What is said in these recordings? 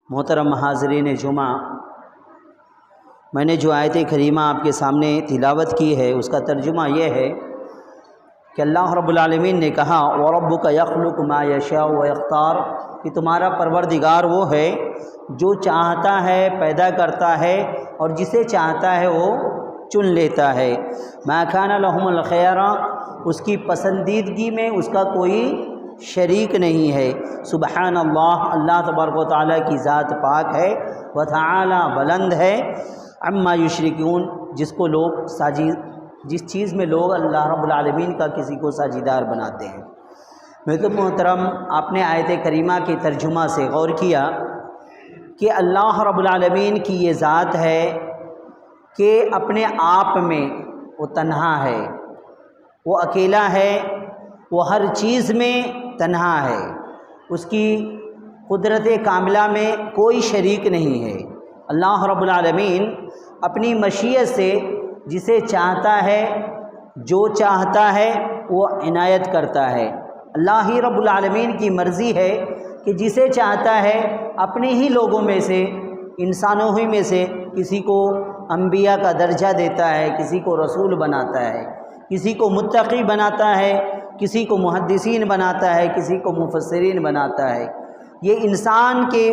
محترم حاضرین جمعہ، میں نے جو آیت کریمہ آپ کے سامنے تلاوت کی ہے اس کا ترجمہ یہ ہے کہ اللہ رب العالمین نے کہا وَرَبُّكَ يَخْلُقُ مَا يَشَاءُ وَيَخْتَارُ، کہ تمہارا پروردگار وہ ہے جو چاہتا ہے پیدا کرتا ہے اور جسے چاہتا ہے وہ چن لیتا ہے۔ مَا كَانَ لَهُمُ الْخِيَارَةُ، اس کی پسندیدگی میں اس کا کوئی شریک نہیں ہے۔ سبحان اللہ، اللہ تبارک و تعالیٰ کی ذات پاک ہے، وتعالی بلند ہے، عما یشرکون، جس چیز میں لوگ اللہ رب العالمین کا کسی کو ساجیدار بناتے ہیں۔ محترم، آپ نے آیت کریمہ کے ترجمہ سے غور کیا کہ اللہ رب العالمین کی یہ ذات ہے کہ اپنے آپ میں وہ تنہا ہے، وہ اکیلا ہے، وہ ہر چیز میں تنہا ہے، اس کی قدرت کاملہ میں کوئی شریک نہیں ہے۔ اللہ رب العالمین اپنی مشیت سے جسے چاہتا ہے، جو چاہتا ہے وہ عنایت کرتا ہے۔ اللہ ہی رب العالمین کی مرضی ہے کہ جسے چاہتا ہے اپنے ہی لوگوں میں سے، انسانوں ہی میں سے کسی کو انبیاء کا درجہ دیتا ہے، کسی کو رسول بناتا ہے، کسی کو متقی بناتا ہے، کسی کو محدثین بناتا ہے، کسی کو مفسرین بناتا ہے۔ یہ انسان کے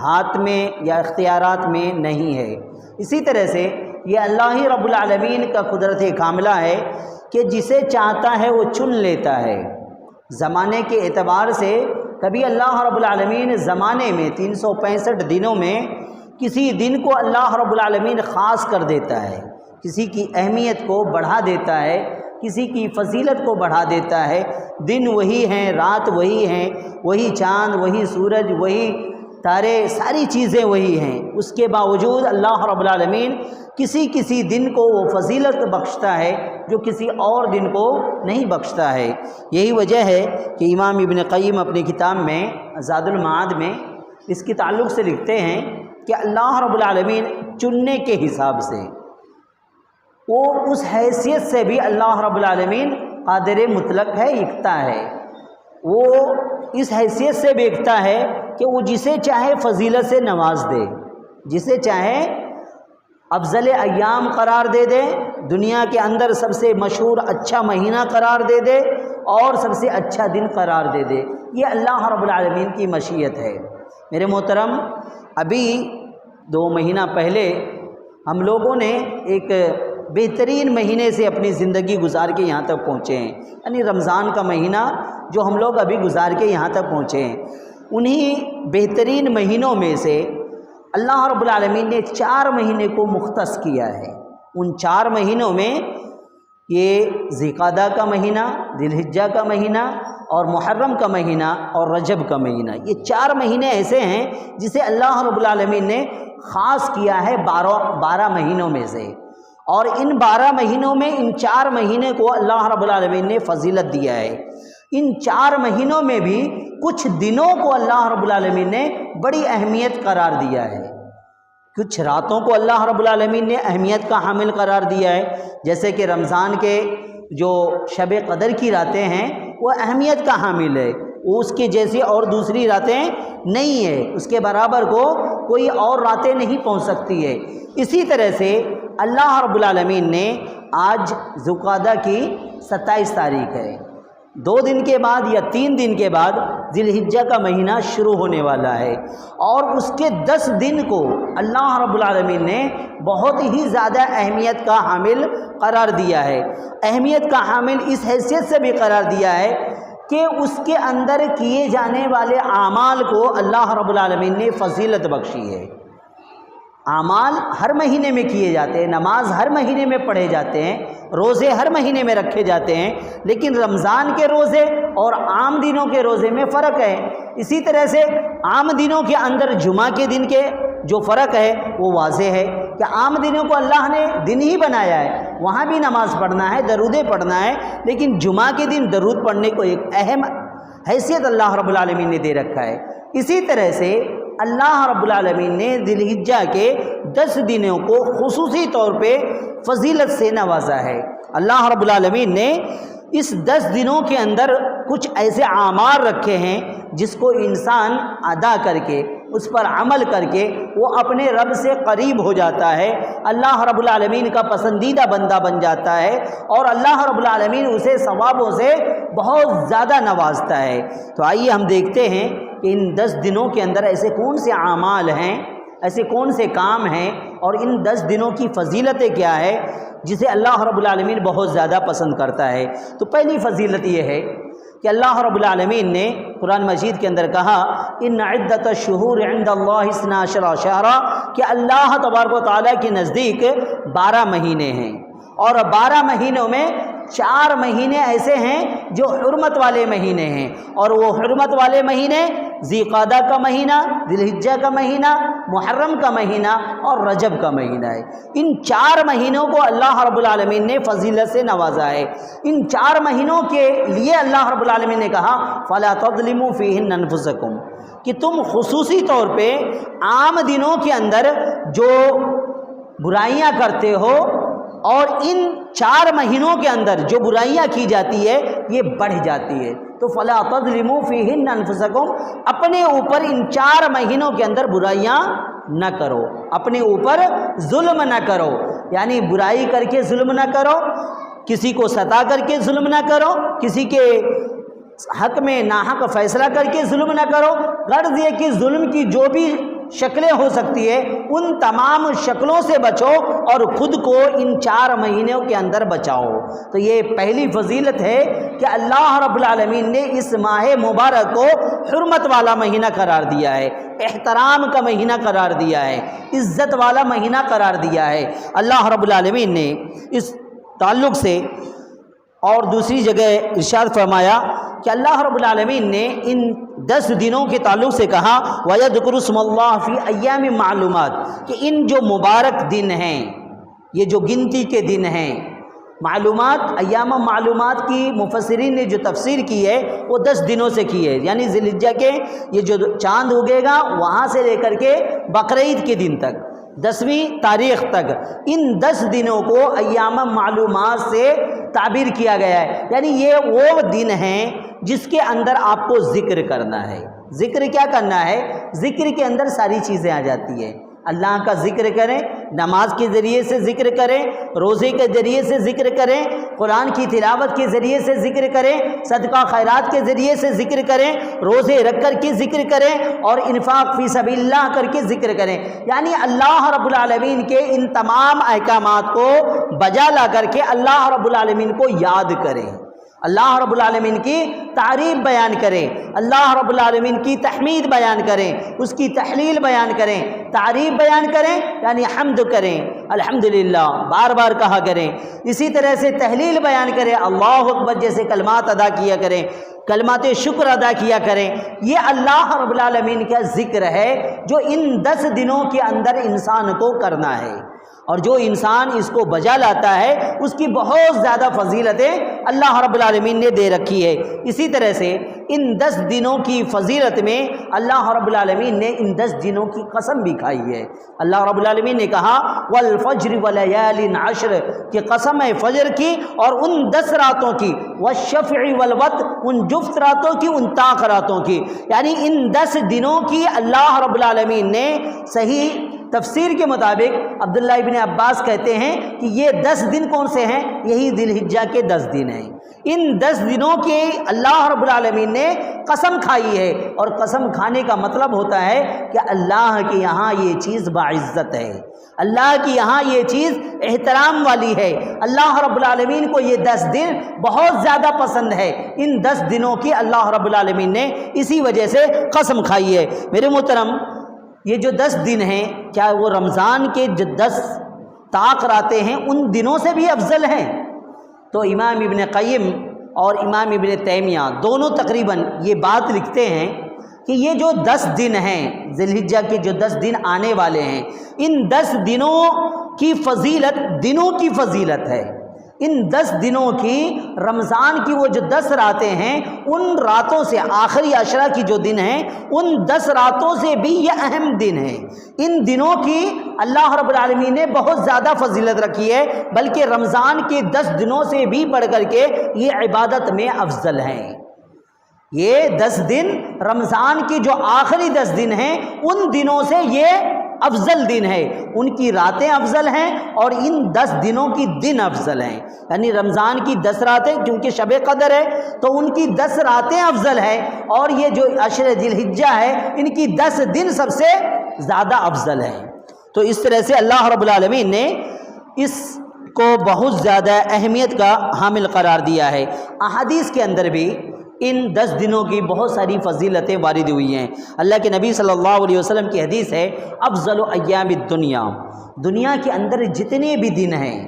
ہاتھ میں یا اختیارات میں نہیں ہے۔ اسی طرح سے یہ اللہ ہی رب العالمین کا قدرت کاملہ ہے کہ جسے چاہتا ہے وہ چن لیتا ہے۔ زمانے کے اعتبار سے کبھی اللہ رب العالمین زمانے میں 365 دنوں میں کسی دن کو اللہ رب العالمین خاص کر دیتا ہے، کسی کی اہمیت کو بڑھا دیتا ہے، کسی کی فضیلت کو بڑھا دیتا ہے۔ دن وہی ہیں، رات وہی ہیں، وہی چاند، وہی سورج، وہی تارے، ساری چیزیں وہی ہیں۔ اس کے باوجود اللہ رب العالمین کسی دن کو وہ فضیلت بخشتا ہے جو کسی اور دن کو نہیں بخشتا ہے۔ یہی وجہ ہے کہ امام ابن قیم اپنی کتاب میں زاد المعاد میں اس کے تعلق سے لکھتے ہیں کہ اللہ رب العالمین چننے کے حساب سے، وہ اس حیثیت سے بھی اللہ رب العالمین قادر مطلق ہے، یکتا ہے۔ وہ اس حیثیت سے بھی یکتا ہے کہ وہ جسے چاہے فضیلت سے نواز دے، جسے چاہے افضل ایام قرار دے دے، دنیا کے اندر سب سے مشہور اچھا مہینہ قرار دے دے اور سب سے اچھا دن قرار دے دے۔ یہ اللہ رب العالمین کی مشیت ہے۔ میرے محترم، ابھی 2 مہینہ پہلے ہم لوگوں نے ایک بہترین مہینے سے اپنی زندگی گزار کے یہاں تک پہنچے ہیں، یعنی رمضان کا مہینہ جو ہم لوگ ابھی گزار کے یہاں تک پہنچے ہیں، انہی بہترین مہینوں میں سے اللہ رب العالمین نے 4 مہینے کو مختص کیا ہے۔ ان 4 مہینوں میں یہ ذی القعدہ کا مہینہ، ذی الحجہ کا مہینہ اور محرم کا مہینہ اور رجب کا مہینہ، یہ 4 مہینے ایسے ہیں جسے اللہ رب العالمین نے خاص کیا ہے 12 مہینوں میں سے، اور ان 12 مہینوں میں ان 4 مہینے کو اللہ رب العالمین نے فضیلت دیا ہے۔ ان 4 مہینوں میں بھی کچھ دنوں کو اللہ رب العالمین نے بڑی اہمیت قرار دیا ہے، کچھ راتوں کو اللہ رب العالمین نے اہمیت کا حامل قرار دیا ہے، جیسے کہ رمضان کے جو شب قدر کی راتیں ہیں وہ اہمیت کا حامل ہے، وہ اس کے جیسی اور دوسری راتیں نہیں ہے، اس کے برابر کو کوئی اور راتیں نہیں پہنچ سکتی ہے۔ اسی طرح سے اللہ رب العالمین نے آج ذی القعدہ کی 27 تاریخ ہے، 2 دن کے بعد یا 3 دن کے بعد ذی الحجہ کا مہینہ شروع ہونے والا ہے، اور اس کے 10 دن کو اللہ رب العالمین نے بہت ہی زیادہ اہمیت کا حامل قرار دیا ہے۔ اہمیت کا حامل اس حیثیت سے بھی قرار دیا ہے کہ اس کے اندر کیے جانے والے اعمال کو اللہ رب العالمین نے فضیلت بخشی ہے۔ اعمال ہر مہینے میں کیے جاتے ہیں، نماز ہر مہینے میں پڑھے جاتے ہیں، روزے ہر مہینے میں رکھے جاتے ہیں، لیکن رمضان کے روزے اور عام دنوں کے روزے میں فرق ہے۔ اسی طرح سے عام دنوں کے اندر جمعہ کے دن کے جو فرق ہے وہ واضح ہے کہ عام دنوں کو اللہ نے دن ہی بنایا ہے، وہاں بھی نماز پڑھنا ہے، درودیں پڑھنا ہے، لیکن جمعہ کے دن درود پڑھنے کو ایک اہم حیثیت اللہ رب العالمین نے دے رکھا ہے۔ اسی طرح سے اللہ رب العالمین نے ذی الحجہ کے 10 دنوں کو خصوصی طور پہ فضیلت سے نوازا ہے۔ اللہ رب العالمین نے اس 10 دنوں کے اندر کچھ ایسے اعمال رکھے ہیں جس کو انسان ادا کر کے اس پر عمل کر کے وہ اپنے رب سے قریب ہو جاتا ہے، اللہ رب العالمین کا پسندیدہ بندہ بن جاتا ہے، اور اللہ رب العالمین اسے ثوابوں سے بہت زیادہ نوازتا ہے۔ تو آئیے ہم دیکھتے ہیں کہ ان 10 دنوں کے اندر ایسے کون سے اعمال ہیں، ایسے کون سے کام ہیں، اور ان 10 دنوں کی فضیلتیں کیا ہے جسے اللہ رب العالمین بہت زیادہ پسند کرتا ہے۔ تو پہلی فضیلت یہ ہے کہ اللہ رب العالمین نے قرآن مجید کے اندر کہا ان عدت الشہور عند اللہ 12 شہرا، کہ اللہ تبارک و تعالیٰ کے نزدیک 12 مہینے ہیں، اور 12 مہینوں میں 4 مہینے ایسے ہیں جو حرمت والے مہینے ہیں، اور وہ حرمت والے مہینے ذی قعدہ کا مہینہ، ذی الحجہ کا مہینہ، محرم کا مہینہ اور رجب کا مہینہ ہے۔ ان 4 مہینوں کو اللہ رب العالمین نے فضیلت سے نوازا ہے۔ ان 4 مہینوں کے لیے اللہ رب العالمین نے کہا فَلَا تَظْلِمُوا فِيهِنَّ أَنفُسَكُمْ، کہ تم خصوصی طور پہ عام دنوں کے اندر جو برائیاں کرتے ہو، اور ان 4 مہینوں کے اندر جو برائیاں کی جاتی ہے یہ بڑھ جاتی ہے، تو فَلَا تَظْلِمُوا فِيهِنَّ أَنفُسَكُمْ، اپنے اوپر ان 4 مہینوں کے اندر برائیاں نہ کرو، اپنے اوپر ظلم نہ کرو، یعنی برائی کر کے ظلم نہ کرو، کسی کو ستا کر کے ظلم نہ کرو، کسی کے حق میں ناحق فیصلہ کر کے ظلم نہ کرو۔ غرض یہ کہ ظلم کی جو بھی شکلیں ہو سکتی ہے ان تمام شکلوں سے بچو، اور خود کو ان 4 مہینوں کے اندر بچاؤ۔ تو یہ پہلی فضیلت ہے کہ اللہ رب العالمین نے اس ماہ مبارک کو حرمت والا مہینہ قرار دیا ہے، احترام کا مہینہ قرار دیا ہے، عزت والا مہینہ قرار دیا ہے اللہ رب العالمین نے اس تعلق سے۔ اور دوسری جگہ ارشاد فرمایا کہ اللہ رب العالمین نے ان 10 دنوں کے تعلق سے کہا وَيَذْكُرُ اسْمَ اللَّهِ فِي أَيَّامٍ مَعْلُومَاتٍ، کہ ان جو مبارک دن ہیں، یہ جو گنتی کے دن ہیں، معلومات، ایام معلومات کی مفسرین نے جو تفسیر کی ہے وہ 10 دنوں سے کی ہے، یعنی ذی الحجہ کے یہ جو چاند اگے گا وہاں سے لے کر کے بقرعید کے دن تک، 10ویں تاریخ تک، ان 10 دنوں کو ایام معلومات سے تعبیر کیا گیا ہے، یعنی یہ وہ دن ہیں جس کے اندر آپ کو ذکر کرنا ہے۔ ذکر کیا کرنا ہے؟ ذکر کے اندر ساری چیزیں آ جاتی ہیں، اللہ کا ذکر کریں، نماز کے ذریعے سے ذکر کریں، روزے کے ذریعے سے ذکر کریں، قرآن کی تلاوت کے ذریعے سے ذکر کریں، صدقہ خیرات کے ذریعے سے ذکر کریں، روزے رکھ کر کے ذکر کریں، اور انفاق فی سبیل اللہ کر کے ذکر کریں، یعنی اللہ رب العالمین کے ان تمام احکامات کو بجا لا کر کے اللہ رب العالمین کو یاد کریں، اللہ رب العالمین کی تعریف بیان کریں، اللہ رب العالمین کی تحمید بیان کریں، اس کی تحلیل بیان کریں، تعریف بیان کریں، یعنی حمد کریں، الحمدللہ بار بار کہا کریں، اسی طرح سے تحلیل بیان کریں، اللہ اکبر جیسے کلمات ادا کیا کریں، کلمات شکر ادا کیا کریں۔ یہ اللہ رب العالمین کا ذکر ہے جو ان 10 دنوں کے اندر انسان کو کرنا ہے، اور جو انسان اس کو بجا لاتا ہے اس کی بہت زیادہ فضیلتیں اللہ رب العالمین نے دے رکھی ہے۔ اسی طرح سے ان 10 دنوں کی فضیلت میں اللہ رب العالمین نے ان 10 دنوں کی قسم بھی کھائی ہے۔ اللہ رب العالمین نے کہا والفجر ولیال عشر، کہ قسم ہے فجر کی اور ان 10 راتوں کی، والشفع والوتر، ان جفت راتوں کی، ان طاق راتوں کی، یعنی ان 10 دنوں کی اللہ رب العالمین نے صحیح تفسیر کے مطابق عبداللہ ابن عباس کہتے ہیں کہ یہ 10 دن کون سے ہیں؟ یہی ذی الحجہ کے 10 دن ہیں۔ ان 10 دنوں کے اللہ رب العالمین نے قسم کھائی ہے، اور قسم کھانے کا مطلب ہوتا ہے کہ اللہ کے یہاں یہ چیز باعزت ہے، اللہ کی یہاں یہ چیز احترام والی ہے، اللہ رب العالمین کو یہ 10 دن بہت زیادہ پسند ہے۔ ان 10 دنوں کی اللہ رب العالمین نے اسی وجہ سے قسم کھائی ہے۔ میرے محترم، یہ جو 10 دن ہیں، کیا وہ رمضان کے جو 10 طاق راتیں ہیں ان دنوں سے بھی افضل ہیں؟ تو امام ابن قیم اور امام ابن تیمیہ دونوں تقریباً یہ بات لکھتے ہیں کہ یہ جو 10 دن ہیں، ذی الحجہ کے جو 10 دن آنے والے ہیں، ان 10 دنوں کی فضیلت، دنوں کی فضیلت ہے۔ ان 10 دنوں کی، رمضان کی وہ جو 10 راتیں ہیں، ان راتوں سے، آخری عشرہ کی جو دن ہیں، ان 10 راتوں سے بھی یہ اہم دن ہیں۔ ان دنوں کی اللہ رب العالمین نے بہت زیادہ فضیلت رکھی ہے، بلکہ رمضان کے 10 دنوں سے بھی بڑھ کر کے یہ عبادت میں افضل ہیں۔ یہ 10 دن رمضان کی جو آخری 10 دن ہیں ان دنوں سے یہ افضل دن ہے، ان کی راتیں افضل ہیں اور ان 10 دنوں کی دن افضل ہیں۔ یعنی رمضان کی 10 راتیں کیونکہ شب قدر ہے تو ان کی 10 راتیں افضل ہیں، اور یہ جو عشر ذی الحجہ ہے ان کی 10 دن سب سے زیادہ افضل ہیں۔ تو اس طرح سے اللہ رب العالمین نے اس کو بہت زیادہ اہمیت کا حامل قرار دیا ہے۔ احادیث کے اندر بھی ان 10 دنوں کی بہت ساری فضیلتیں وارد ہوئی ہیں۔ اللہ کے نبی صلی اللہ علیہ وسلم کی حدیث ہے، افضل ایام الدنیا، دنیا کے اندر جتنے بھی دن ہیں،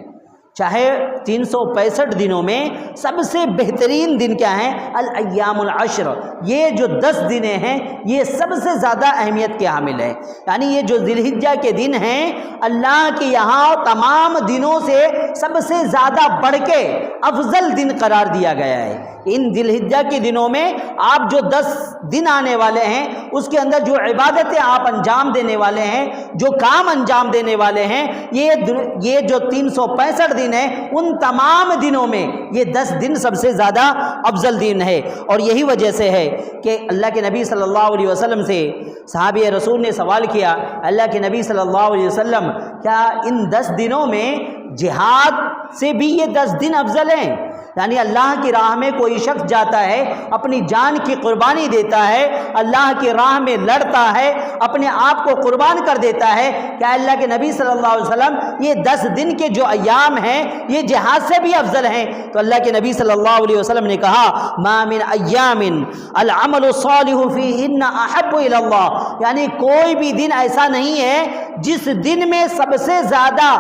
چاہے 365 دنوں میں سب سے بہترین دن کیا ہیں؟ الایام العشر، یہ جو 10 دن ہیں یہ سب سے زیادہ اہمیت کے حامل ہے۔ یعنی یہ جو ذی الحجہ کے دن ہیں اللہ کے یہاں تمام دنوں سے سب سے زیادہ بڑھ کے افضل دن قرار دیا گیا ہے۔ ان ذی الحجہ کے دنوں میں آپ جو 10 دن آنے والے ہیں اس کے اندر جو عبادتیں آپ انجام دینے والے ہیں، جو کام انجام دینے والے ہیں، یہ جو 365 دن ہیں ان تمام دنوں میں یہ 10 دن سب سے زیادہ افضل دن ہے۔ اور یہی وجہ سے ہے کہ اللہ کے نبی صلی اللہ علیہ وسلم سے صحابی رسول نے سوال کیا، اللہ کے نبی صلی اللہ علیہ وسلم کیا ان 10 دنوں میں جہاد سے بھی یہ 10 دن افضل ہیں؟ یعنی اللہ کی راہ میں کوئی شخص جاتا ہے، اپنی جان کی قربانی دیتا ہے، اللہ کی راہ میں لڑتا ہے، اپنے آپ کو قربان کر دیتا ہے، کیا اللہ کے نبی صلی اللہ علیہ وسلم یہ 10 دن کے جو ایام ہیں یہ جہاد سے بھی افضل ہیں؟ تو اللہ کے نبی صلی اللہ علیہ وسلم نے کہا، ما من ایام العمل الصالح فیہن احب الی اللہ، یعنی کوئی بھی دن ایسا نہیں ہے جس دن میں سب سے زیادہ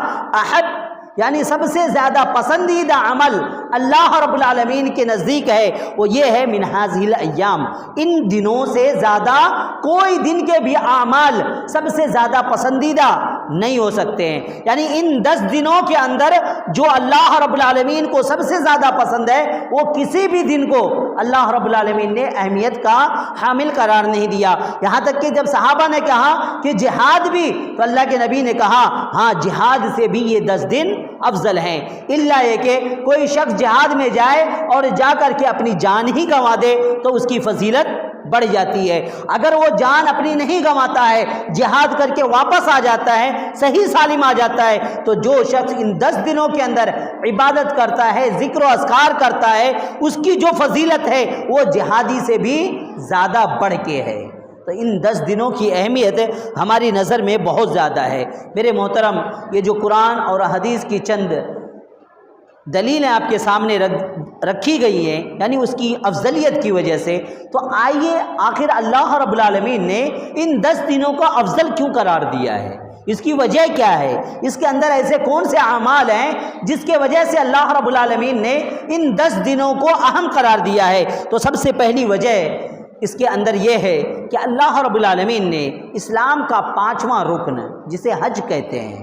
یعنی سب سے زیادہ پسندیدہ عمل اللہ رب العالمین کے نزدیک ہے وہ یہ ہے من ہذہ الایام، ان دنوں سے زیادہ کوئی دن کے بھی اعمال سب سے زیادہ پسندیدہ نہیں ہو سکتے ہیں۔ یعنی ان 10 دنوں کے اندر جو اللہ رب العالمین کو سب سے زیادہ پسند ہے وہ کسی بھی دن کو اللہ رب العالمین نے اہمیت کا حامل قرار نہیں دیا۔ یہاں تک کہ جب صحابہ نے کہا کہ جہاد بھی، تو اللہ کے نبی نے کہا ہاں جہاد سے بھی یہ 10 دن افضل ہیں، الا یہ کہ کوئی شخص جہاد میں جائے اور جا کر کے اپنی جان ہی گنوا دے تو اس کی فضیلت بڑھ جاتی ہے۔ اگر وہ جان اپنی نہیں گنواتا ہے، جہاد کر کے واپس آ جاتا ہے، صحیح سالم آ جاتا ہے، تو جو شخص ان 10 دنوں کے اندر عبادت کرتا ہے، ذکر و اذکار کرتا ہے، اس کی جو فضیلت ہے وہ جہادی سے بھی زیادہ بڑھ کے ہے۔ تو ان 10 دنوں کی اہمیت ہماری نظر میں بہت زیادہ ہے۔ میرے محترم، یہ جو قرآن اور حدیث کی چند دلیلیں آپ کے سامنے رکھی گئی ہیں، یعنی اس کی افضلیت کی وجہ سے، تو آئیے آخر اللہ رب العالمین نے ان 10 دنوں کو افضل کیوں قرار دیا ہے؟ اس کی وجہ کیا ہے؟ اس کے اندر ایسے کون سے اعمال ہیں جس کے وجہ سے اللہ رب العالمین نے ان 10 دنوں کو اہم قرار دیا ہے؟ تو سب سے پہلی وجہ اس کے اندر یہ ہے کہ اللہ رب العالمین نے اسلام کا 5واں رکن جسے حج کہتے ہیں،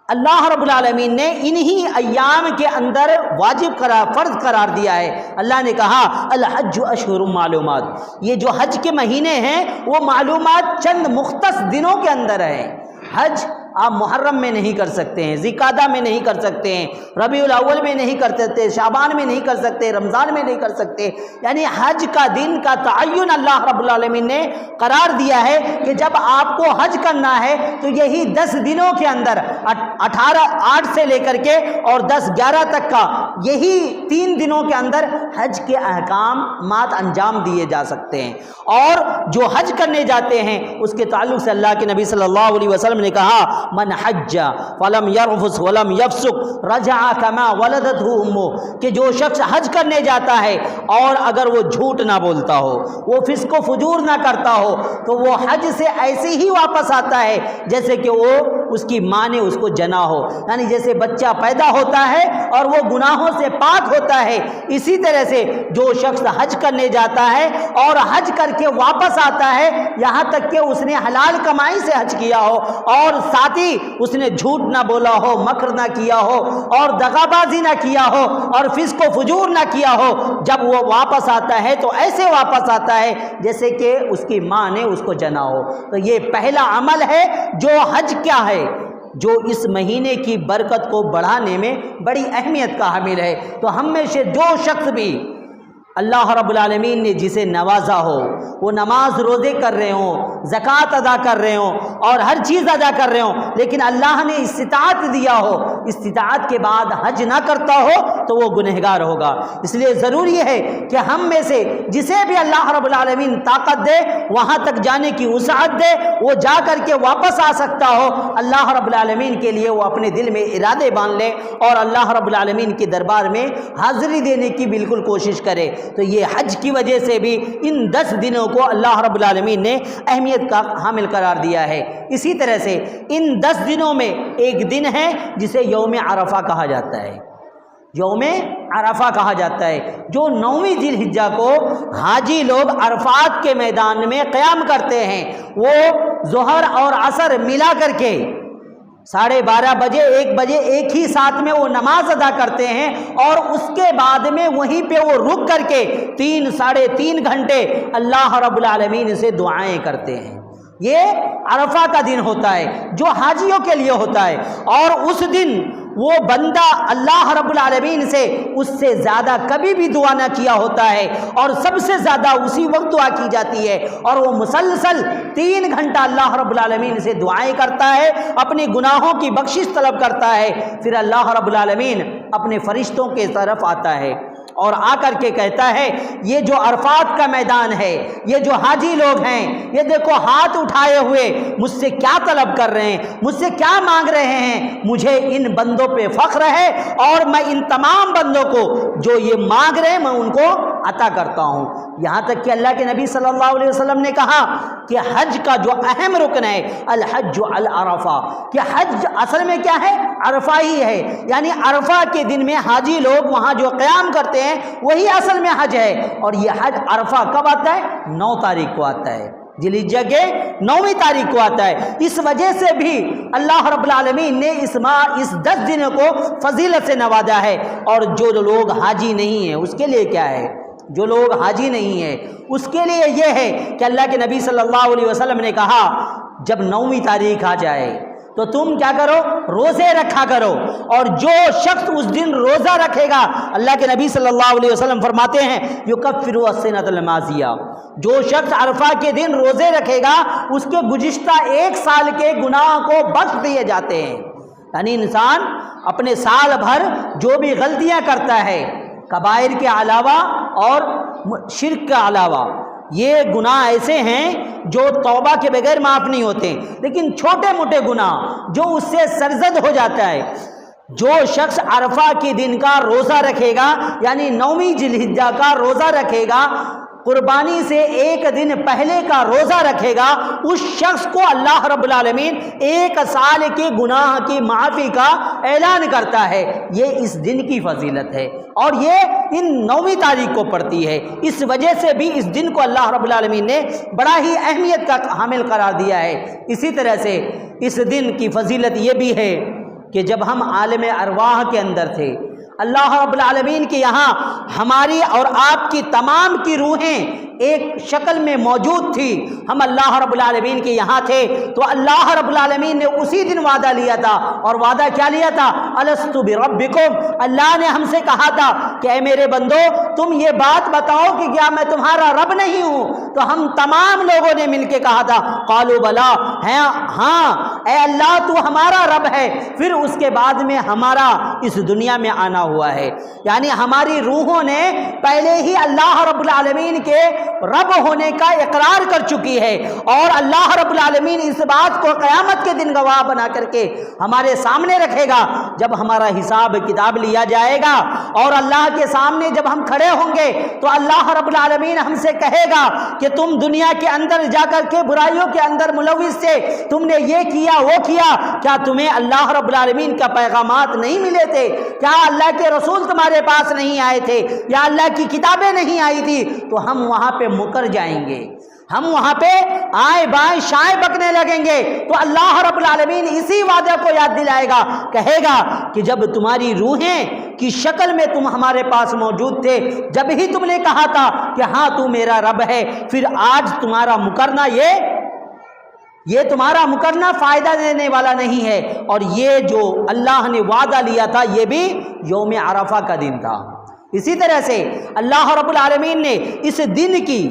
اللہ رب العالمین نے انہی ایام کے اندر واجب فرض قرار دیا ہے۔ اللہ نے کہا الحج اشہر معلومات، یہ جو حج کے مہینے ہیں وہ معلومات چند مختص دنوں کے اندر ہیں۔ حج آپ محرم میں نہیں کر سکتے ہیں، ذوالقعدہ میں نہیں کر سکتے ہیں، ربیع الاول میں نہیں کر سکتے، شعبان میں نہیں کر سکتے، رمضان میں نہیں کر سکتے۔ یعنی حج کا دن کا تعین اللہ رب العالمین نے قرار دیا ہے کہ جب آپ کو حج کرنا ہے تو یہی 10 دنوں کے اندر 8 سے لے کر کے اور 10-11 تک کا یہی 3 دنوں کے اندر حج کے احکامات انجام دیے جا سکتے ہیں۔ اور جو حج کرنے جاتے ہیں اس کے تعلق سے اللہ کے نبی صلی اللہ علیہ وسلم نے کہا من حج فلم یرفث ولم یفسق رجع کما ولدته امه، کہ جو شخص حج کرنے جاتا ہے اور اگر وہ جھوٹ نہ بولتا ہو، وہ فسق و فجور نہ کرتا ہو، تو وہ حج سے ایسے ہی واپس آتا ہے جیسے کہ وہ اس کی ماں نے اس کو جنا ہو۔ یعنی جیسے بچہ پیدا ہوتا ہے اور وہ گناہوں سے پاک ہوتا ہے، اسی طرح سے جو شخص حج کرنے جاتا ہے اور حج کر کے واپس آتا ہے، یہاں تک کہ اس نے حلال کمائی سے حج کیا ہو اور ساتھ ہی اس نے جھوٹ نہ بولا ہو، مکر نہ کیا ہو اور دغا بازی نہ کیا ہو اور فسق و فجور نہ کیا ہو، جب وہ واپس آتا ہے تو ایسے واپس آتا ہے جیسے کہ اس کی ماں نے اس کو جنا ہو۔ تو یہ پہلا عمل ہے جو حج کیا ہے، جو اس مہینے کی برکت کو بڑھانے میں بڑی اہمیت کا حامل ہے۔ تو ہم میں سے جو شخص بھی اللہ رب العالمین نے جسے نوازا ہو، وہ نماز روزے کر رہے ہوں، زکوٰۃ ادا کر رہے ہوں اور ہر چیز ادا کر رہے ہوں، لیکن اللہ نے استطاعت دیا ہو، استطاعت کے بعد حج نہ کرتا ہو تو وہ گنہگار ہوگا۔ اس لیے ضروری ہے کہ ہم میں سے جسے بھی اللہ رب العالمین طاقت دے، وہاں تک جانے کی وسعت دے، وہ جا کر کے واپس آ سکتا ہو، اللہ رب العالمین کے لیے وہ اپنے دل میں ارادے باندھ لے اور اللہ رب العالمین کے دربار میں حاضری دینے کی بالکل کوشش کرے۔ تو یہ حج کی وجہ سے بھی ان 10 دنوں کو اللہ رب العالمین نے اہمیت کا حامل قرار دیا ہے۔ اسی طرح سے ان 10 دنوں میں ایک دن ہے جسے یوم عرفہ کہا جاتا ہے، یوم عرفہ کہا جاتا ہے، جو 9ویں ذی الحجہ کو حاجی لوگ عرفات کے میدان میں قیام کرتے ہیں۔ وہ ظہر اور عصر ملا کر کے 12:30 بجے 1 بجے ایک ہی ساتھ میں وہ نماز ادا کرتے ہیں، اور اس کے بعد میں وہیں پہ وہ رک کر کے 3 – 3.5 گھنٹے اللہ رب العالمین سے دعائیں کرتے ہیں۔ یہ عرفہ کا دن ہوتا ہے جو حاجیوں کے لیے ہوتا ہے، اور اس دن وہ بندہ اللہ رب العالمین سے اس سے زیادہ کبھی بھی دعا نہ کیا ہوتا ہے، اور سب سے زیادہ اسی وقت دعا کی جاتی ہے، اور وہ مسلسل 3 گھنٹہ اللہ رب العالمین سے دعائیں کرتا ہے، اپنے گناہوں کی بخشش طلب کرتا ہے۔ پھر اللہ رب العالمین اپنے فرشتوں کے طرف آتا ہے اور آ کر کے کہتا ہے، یہ جو عرفات کا میدان ہے، یہ جو حاجی لوگ ہیں، یہ دیکھو ہاتھ اٹھائے ہوئے مجھ سے کیا طلب کر رہے ہیں، مجھ سے کیا مانگ رہے ہیں۔ مجھے ان بندوں پہ فخر ہے، اور میں ان تمام بندوں کو جو یہ مانگ رہے ہیں میں ان کو عطا کرتا ہوں۔ یہاں تک کہ اللہ کے نبی صلی اللہ علیہ وسلم نے کہا کہ حج کا جو اہم رکن ہے الحج العرفہ، کہ حج اصل میں کیا ہے؟ عرفہ ہی ہے، یعنی عرفہ کے دن میں حاجی لوگ وہاں جو قیام کرتے ہیں وہی اصل میں حج ہے۔ اور یہ حج عرفہ کب آتا ہے؟ 9 تاریخ کو آتا ہے، ذی الحجہ کے 9ویں تاریخ کو آتا ہے۔ اس وجہ سے بھی اللہ رب العالمین نے اس 10 دنوں کو فضیلت سے نوازا ہے۔ اور جو لوگ حاجی نہیں ہیں اس کے لیے کیا ہے؟ جو لوگ حاجی نہیں ہیں اس کے لیے یہ ہے کہ اللہ کے نبی صلی اللہ علیہ وسلم نے کہا جب 9ویں تاریخ آ جائے تو تم کیا کرو؟ روزے رکھا کرو، اور جو شخص اس دن روزہ رکھے گا، اللہ کے نبی صلی اللہ علیہ وسلم فرماتے ہیں یکفر السنۃ الماضیہ، جو شخص عرفہ کے دن روزے رکھے گا اس کے گزشتہ 1 سال کے گناہ کو بخش دیے جاتے ہیں۔ یعنی انسان اپنے سال بھر جو بھی غلطیاں کرتا ہے، کبائر کے علاوہ اور شرک کے علاوہ، یہ گناہ ایسے ہیں جو توبہ کے بغیر معاف نہیں ہوتے، لیکن چھوٹے موٹے گناہ جو اس سے سرزد ہو جاتا ہے، جو شخص عرفہ کے دن کا روزہ رکھے گا، یعنی 9ویں ذی الحجہ کا روزہ رکھے گا، قربانی سے 1 دن پہلے کا روزہ رکھے گا، اس شخص کو اللہ رب العالمین 1 سال کے گناہ کی معافی کا اعلان کرتا ہے۔ یہ اس دن کی فضیلت ہے، اور یہ ان 9ویں تاریخ کو پڑتی ہے۔ اس وجہ سے بھی اس دن کو اللہ رب العالمین نے بڑا ہی اہمیت کا حامل قرار دیا ہے۔ اسی طرح سے اس دن کی فضیلت یہ بھی ہے کہ جب ہم عالم ارواح کے اندر تھے، اللہ رب العالمین کے یہاں ہماری اور آپ کی تمام کی روحیں ایک شکل میں موجود تھی، ہم اللہ رب العالمین کے یہاں تھے، تو اللہ رب العالمین نے اسی دن وعدہ لیا تھا، اور وعدہ کیا لیا تھا؟ الست بربکم، اللہ نے ہم سے کہا تھا کہ اے میرے بندو تم یہ بات بتاؤ کہ کیا میں تمہارا رب نہیں ہوں؟ تو ہم تمام لوگوں نے مل کے کہا تھا قالوا بلا، ہاں اے اللہ تو ہمارا رب ہے۔ پھر اس کے بعد میں ہمارا اس دنیا میں آنا ہوا ہے، یعنی ہماری روحوں نے پہلے ہی اللہ رب العالمین کے رب ہونے کا اقرار کر چکی ہے، اور اللہ رب العالمین اس بات کو قیامت کے دن گواہ بنا کر کے ہمارے سامنے رکھے گا۔ جب ہمارا حساب کتاب لیا جائے گا اور اللہ کے سامنے جب ہم کھڑے ہوں گے تو اللہ رب العالمین ہم سے کہے گا کہ تم دنیا کے اندر جا کر کے برائیوں کے اندر ملوث سے تم نے یہ کیا وہ کیا، کیا تمہیں اللہ رب العالمین کا پیغامات نہیں ملے تھے؟ کیا اللہ کے رسول تمہارے پاس نہیں آئے تھے؟ یا اللہ کی کتابیں نہیں آئی تھی؟ تو ہم وہاں پہ مکر جائیں گے، ہم وہاں پہ آئیں بائیں شائیں بکنے لگیں گے۔ تو اللہ رب العالمین اسی وعدے کو یاد دلائے گا، کہے گا کہ جب تمہاری روحیں کی شکل میں تم ہمارے پاس موجود تھے، جب ہی تم نے کہا تھا کہ ہاں تو میرا رب ہے، پھر آج تمہارا مکرنا یہ تمہارا مکرنا فائدہ دینے والا نہیں ہے۔ اور یہ جو اللہ نے وعدہ لیا تھا یہ بھی یوم عرفہ کا دن تھا، اسی طرح سے اللہ رب العالمین نے اس دن کی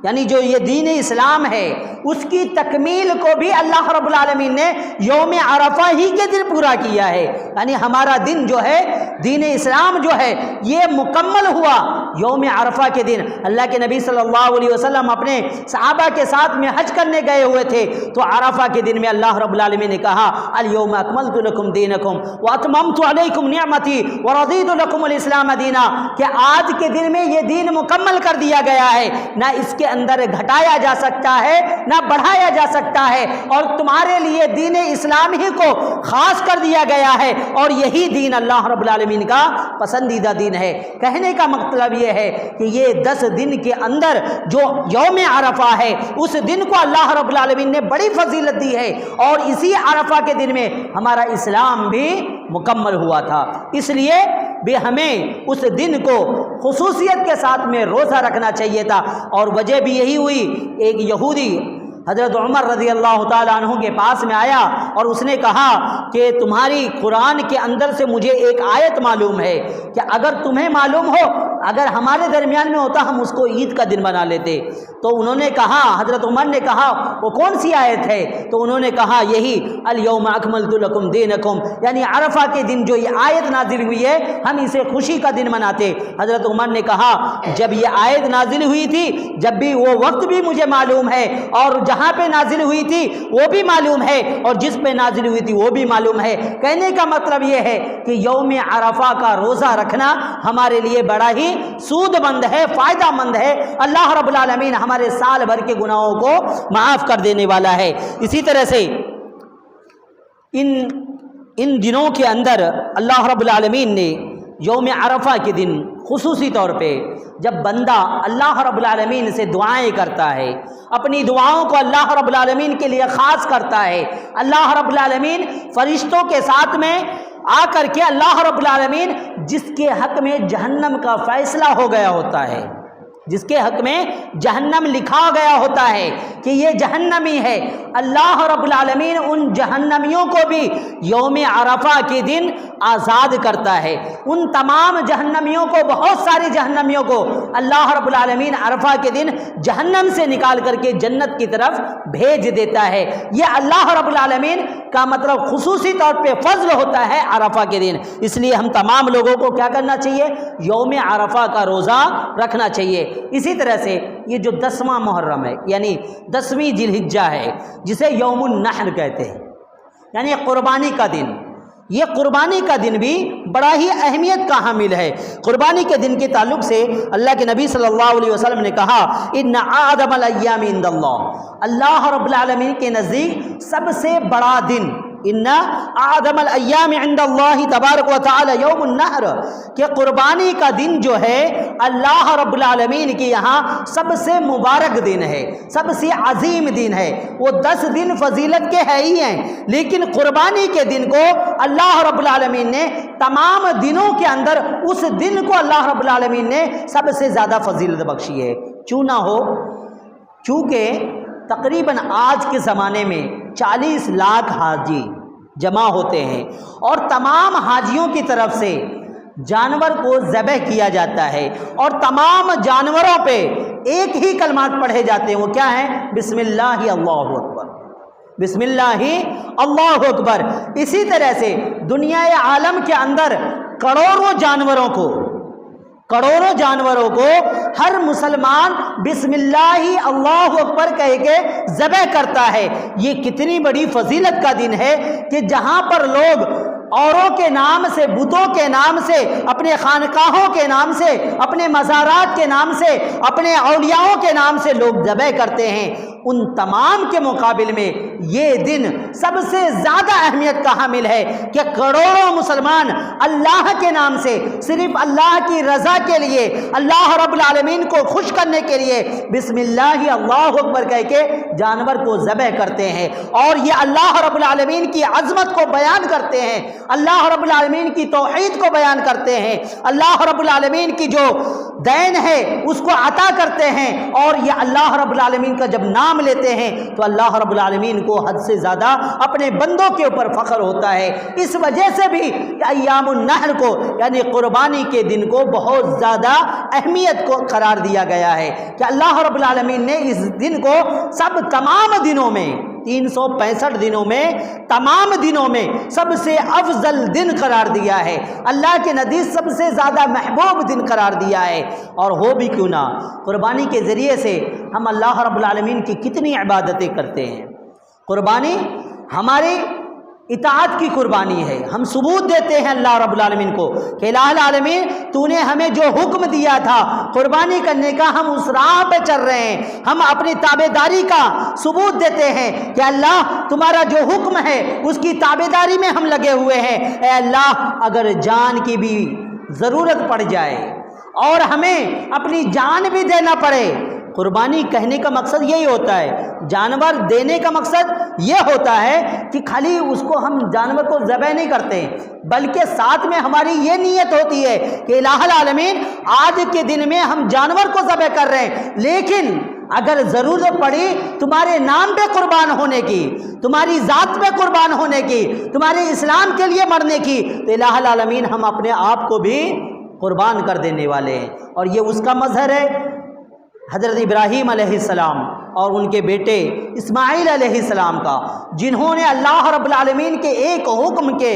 یعنی جو یہ دین اسلام ہے اس کی تکمیل کو بھی اللہ رب العالمین نے یوم عرفہ ہی کے دن پورا کیا ہے. یعنی ہمارا دن جو ہے دین اسلام جو ہے یہ مکمل ہوا یوم عرفہ کے دن. اللہ کے نبی صلی اللہ علیہ وسلم اپنے صحابہ کے ساتھ میں حج کرنے گئے ہوئے تھے تو عرفہ کے دن میں اللہ رب العالمین نے کہا الیوم اکملت لکم دینکم واتممت علیکم نعمتی ورضیت لکم الاسلام دینا, کہ آج کے دن میں یہ دین مکمل کر دیا گیا ہے, نہ اس کے اندر گھٹایا جا سکتا ہے نہ بڑھایا جا سکتا ہے, اور تمہارے لیے دین اسلام ہی کو خاص کر دیا گیا ہے, اور یہی دین اللہ رب العالمین کا پسندیدہ دین ہے. کہنے کا مطلب یہ ہے کہ یہ 10 دن کے اندر جو یوم عرفہ ہے اس دن کو اللہ رب العالمین نے بڑی فضیلت دی ہے, اور اسی عرفہ کے دن میں ہمارا اسلام بھی مکمل ہوا تھا. اس لیے بھی ہمیں اس دن کو خصوصیت کے ساتھ میں روزہ رکھنا چاہیے تھا. اور وجہ بھی یہی ہوئی, ایک یہودی حضرت عمر رضی اللہ تعالیٰ عنہ کے پاس میں آیا اور اس نے کہا کہ تمہاری قرآن کے اندر سے مجھے ایک آیت معلوم ہے کہ اگر تمہیں معلوم ہو, اگر ہمارے درمیان میں ہوتا ہم اس کو عید کا دن بنا لیتے. تو انہوں نے کہا, حضرت عمر نے کہا وہ کون سی آیت ہے؟ تو انہوں نے کہا یہی الیوم اکملت لکم دینکم, یعنی عرفہ کے دن جو یہ آیت نازل ہوئی ہے ہم اسے خوشی کا دن مناتے. حضرت عمر نے کہا جب یہ آیت نازل ہوئی تھی, جب بھی وہ وقت بھی مجھے معلوم ہے, اور جہاں پہ نازل ہوئی تھی وہ بھی معلوم ہے, اور جس پہ نازل ہوئی تھی وہ بھی معلوم ہے. کہنے کا مطلب یہ ہے کہ یوم عرفہ کا روزہ رکھنا ہمارے لیے بڑا ہی سود مند ہے, فائدہ مند ہے. اللہ رب العالمین ہمارے سال بھر کے گناہوں کو معاف کر دینے والا ہے. اسی طرح سے ان دنوں کے اندر اللہ رب العالمین نے یوم عرفہ کے دن خصوصی طور پہ جب بندہ اللہ رب العالمین سے دعائیں کرتا ہے, اپنی دعاؤں کو اللہ رب العالمین کے لیے خاص کرتا ہے, اللہ رب العالمین فرشتوں کے ساتھ میں آ کر کے اللہ رب العالمین جس کے حق میں جہنم کا فیصلہ ہو گیا ہوتا ہے, جس کے حق میں جہنم لکھا گیا ہوتا ہے کہ یہ جہنمی ہے, اللہ رب العالمین ان جہنمیوں کو بھی یوم عرفہ کے دن آزاد کرتا ہے. ان تمام جہنمیوں کو, بہت سارے جہنمیوں کو اللہ رب العالمین عرفہ کے دن جہنم سے نکال کر کے جنت کی طرف بھیج دیتا ہے. یہ اللہ رب العالمین کا مطلب خصوصی طور پہ فضل ہوتا ہے عرفہ کے دن. اس لیے ہم تمام لوگوں کو کیا کرنا چاہیے؟ یوم عرفہ کا روزہ رکھنا چاہیے. اسی طرح سے یہ جو 10واں محرم ہے یعنی 10ویں ذی الحجہ ہے جسے یوم النحر کہتے ہیں, یعنی قربانی کا دن, یہ قربانی کا دن بھی بڑا ہی اہمیت کا حامل ہے. قربانی کے دن کے تعلق سے اللہ کے نبی صلی اللہ علیہ وسلم نے کہا ان اعظم الایام عند اللہ, اللہ رب العالمین کے نزدیک سب سے بڑا دن, ان اعظم الایام عند اللہ تبارک و تعالی یوم النحر, کہ قربانی کا دن جو ہے اللہ رب العالمین کے یہاں سب سے مبارک دن ہے, سب سے عظیم دن ہے. وہ 10 دن فضیلت کے ہے ہی ہیں, لیکن قربانی کے دن کو اللہ رب العالمین نے تمام دنوں کے اندر اس دن کو اللہ رب العالمین نے سب سے زیادہ فضیلت بخشی ہے. کیوں نہ ہو, چونکہ تقریباً آج کے زمانے میں 40 لاکھ حاجی جمع ہوتے ہیں, اور تمام حاجیوں کی طرف سے جانور کو ذبح کیا جاتا ہے, اور تمام جانوروں پہ ایک ہی کلمات پڑھے جاتے ہیں. وہ کیا ہیں؟ بسم اللہ اللہ اکبر, بسم اللہ اللہ اکبر. اسی طرح سے دنیا عالم کے اندر کروڑوں جانوروں کو ہر مسلمان بسم اللہ اللہ اکبر کہہ کے ذبح کرتا ہے. یہ کتنی بڑی فضیلت کا دن ہے کہ جہاں پر لوگ اوروں کے نام سے, بتوں کے نام سے, اپنے خانقاہوں کے نام سے, اپنے مزارات کے نام سے, اپنے اولیاؤں کے نام سے لوگ ذبح کرتے ہیں, ان تمام کے مقابل میں یہ دن سب سے زیادہ اہمیت کا حامل ہے کہ کروڑوں مسلمان اللہ کے نام سے, صرف اللہ کی رضا کے لیے, اللہ رب العالمین کو خوش کرنے کے لیے بسم اللہ اللہ اکبر کہہ کے جانور کو ذبح کرتے ہیں, اور یہ اللہ رب العالمین کی عظمت کو بیان کرتے ہیں, اللہ رب العالمین کی توحید کو بیان کرتے ہیں, اللہ رب العالمین کی جو دین ہے اس کو عطا کرتے ہیں، اور یہ اللہ رب العالمین کا جب نام لیتے ہیں تو اللہ رب العالمین کو حد سے زیادہ اپنے بندوں کے اوپر فخر ہوتا ہے۔ اس وجہ سے بھی ایام النحر کو یعنی قربانی کے دن کو بہت زیادہ اہمیت کو قرار دیا گیا ہے کہ اللہ رب العالمین نے اس دن کو تمام دنوں میں 365 دنوں میں تمام دنوں میں سب سے افضل دن قرار دیا ہے، اللہ کے نزدیک سب سے زیادہ محبوب دن قرار دیا ہے۔ اور ہو بھی کیوں نہ، قربانی کے ذریعے سے ہم اللہ رب العالمین کی کتنی عبادتیں کرتے ہیں۔ قربانی ہماری اطاعت کی قربانی ہے، ہم ثبوت دیتے ہیں اللہ رب العالمین کو کہ الہ العالمین تو نے ہمیں جو حکم دیا تھا قربانی کرنے کا، ہم اس راہ پہ چل رہے ہیں، ہم اپنی تابعداری کا ثبوت دیتے ہیں کہ اللہ تمہارا جو حکم ہے اس کی تابعداری میں ہم لگے ہوئے ہیں۔ اے اللہ اگر جان کی بھی ضرورت پڑ جائے اور ہمیں اپنی جان بھی دینا پڑے، قربانی کہنے کا مقصد یہی ہوتا ہے، جانور دینے کا مقصد یہ ہوتا ہے کہ خالی اس کو ہم جانور کو ذبح نہیں کرتے، بلکہ ساتھ میں ہماری یہ نیت ہوتی ہے کہ الہ العالمین آج کے دن میں ہم جانور کو ذبح کر رہے ہیں، لیکن اگر ضرورت پڑی تمہارے نام پہ قربان ہونے کی، تمہاری ذات پہ قربان ہونے کی، تمہارے اسلام کے لیے مرنے کی، تو الہ العالمین ہم اپنے آپ کو بھی قربان کر دینے والے ہیں۔ اور یہ اس کا مظہر ہے حضرت ابراہیم علیہ السلام اور ان کے بیٹے اسماعیل علیہ السلام کا، جنہوں نے اللہ رب العالمین کے ایک حکم کے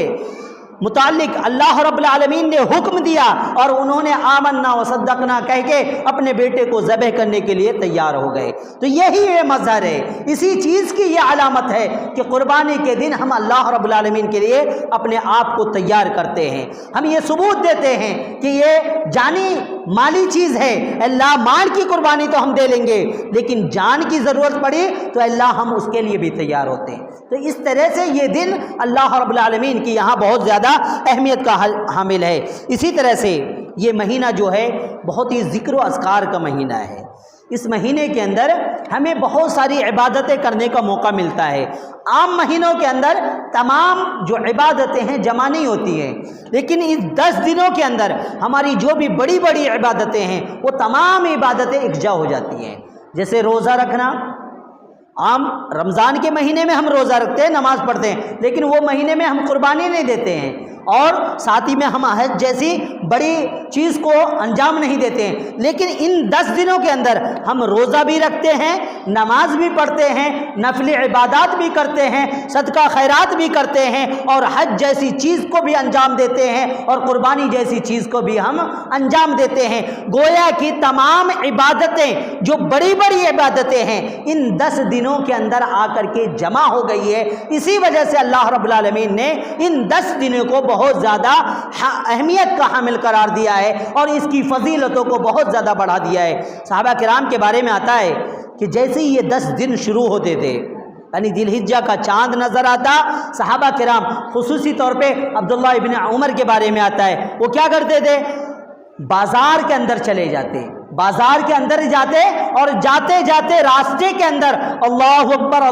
متعلق اللہ رب العالمین نے حکم دیا اور انہوں نے آمنا وصدقنا کہہ کے اپنے بیٹے کو ذبح کرنے کے لیے تیار ہو گئے۔ تو یہی یہ مظہر ہے، اسی چیز کی یہ علامت ہے کہ قربانی کے دن ہم اللہ رب العالمین کے لیے اپنے آپ کو تیار کرتے ہیں، ہم یہ ثبوت دیتے ہیں کہ یہ جانی مالی چیز ہے، اللہ مال کی قربانی تو ہم دے لیں گے، لیکن جان کی ضرورت پڑی تو اللہ ہم اس کے لیے بھی تیار ہوتے ہیں۔ تو اس طرح سے یہ دن اللہ رب العالمین کی یہاں بہت زیادہ اہمیت کا حامل ہے۔ اسی طرح سے یہ مہینہ جو ہے بہت ہی ذکر و اذکار کا مہینہ ہے۔ اس مہینے کے اندر ہمیں بہت ساری عبادتیں کرنے کا موقع ملتا ہے۔ عام مہینوں کے اندر تمام جو عبادتیں ہیں جمع نہیں ہوتی ہیں، لیکن اس 10 دنوں کے اندر ہماری جو بھی بڑی بڑی عبادتیں ہیں وہ تمام عبادتیں یکجا ہو جاتی ہیں۔ جیسے روزہ رکھنا، عام رمضان کے مہینے میں ہم روزہ رکھتے ہیں، نماز پڑھتے ہیں، لیکن وہ مہینے میں ہم قربانی نہیں دیتے ہیں، اور ساتھ ہی میں ہم حج جیسی بڑی چیز کو انجام نہیں دیتے ہیں۔ لیکن ان 10 دنوں کے اندر ہم روزہ بھی رکھتے ہیں، نماز بھی پڑھتے ہیں، نفل عبادات بھی کرتے ہیں، صدقہ خیرات بھی کرتے ہیں، اور حج جیسی چیز کو بھی انجام دیتے ہیں، اور قربانی جیسی چیز کو بھی ہم انجام دیتے ہیں۔ گویا کہ تمام عبادتیں جو بڑی بڑی عبادتیں ہیں ان 10 دنوں کے اندر آ کر کے جمع ہو گئی ہے۔ اسی وجہ سے اللہ رب العالمین نے ان 10 دنوں کو بہت زیادہ اہمیت کا حامل قرار دیا ہے اور اس کی فضیلتوں کو بہت زیادہ بڑھا دیا ہے۔ صحابہ کرام کے بارے میں آتا ہے کہ جیسے ہی یہ 10 دن شروع ہوتے تھے، یعنی ذی الحجہ کا چاند نظر آتا، صحابہ کرام خصوصی طور پہ عبداللہ ابن عمر کے بارے میں آتا ہے، وہ کیا کرتے تھے؟ بازار کے اندر چلے جاتے، بازار کے اندر جاتے اور جاتے جاتے راستے کے اندر اللہ اکبر